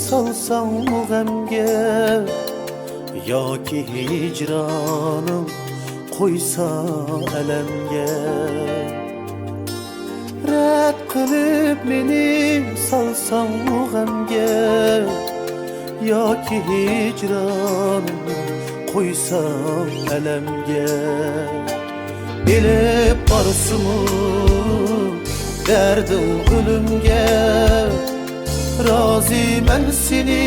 salsam mı gemge, yoki hicranım qo'ysa alamga. Rad qilib meni salsam mı gemge, yoki hicranım qo'ysa alamga. Bilib borsimi derdim ölümge, razıyım seni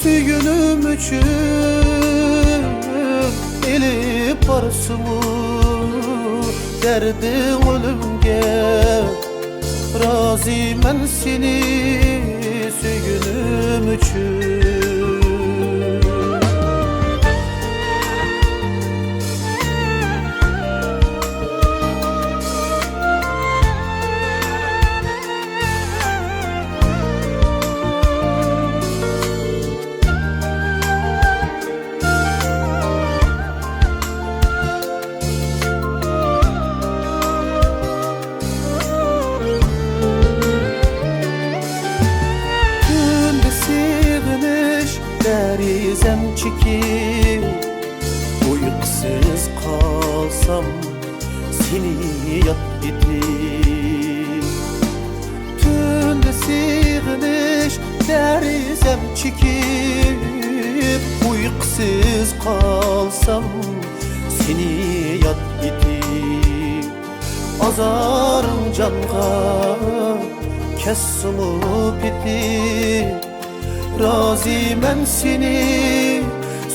sügünüm üçün. Bilib borsimi derdim ölümge, razıyım seni sügünüm üçün. Derizem çekip uykusuz kalsam seni yat edip. Tünde sığınış derizem çekip uykusuz kalsam seni yat edip. Azarım canga kessumu bitip, razıyım seni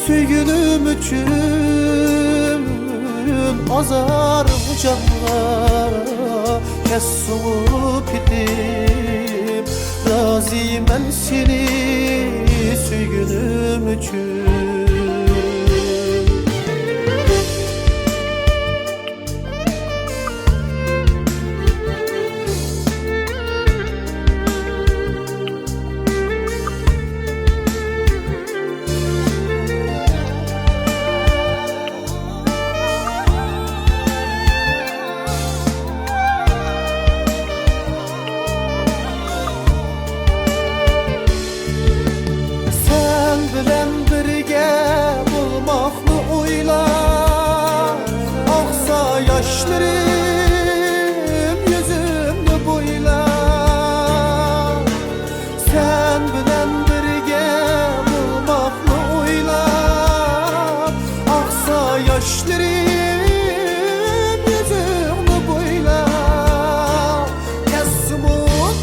sügünüm üçün. Azarım canla kessumu bitip, razıyım seni sügünüm üçün. Yaşlarım yüzümde boylar, sen bilen birge bulmakla oylar. Aksa yaşlarım yüzümde boylar, kessumu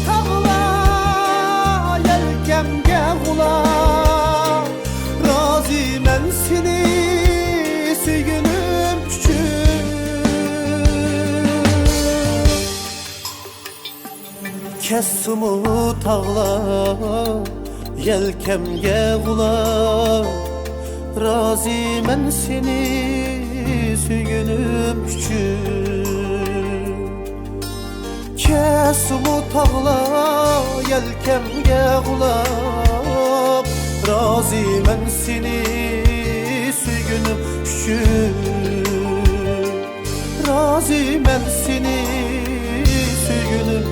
tağlar yelkemge ular. Razıyım seni sügünüm üçün. Kessumu tağlar yelkemge ular, razıyım seni sügünüm üçün. Kessumu tağlar yelkemge ular, razıyım seni sügünüm üçün. Razıyım seni sügünüm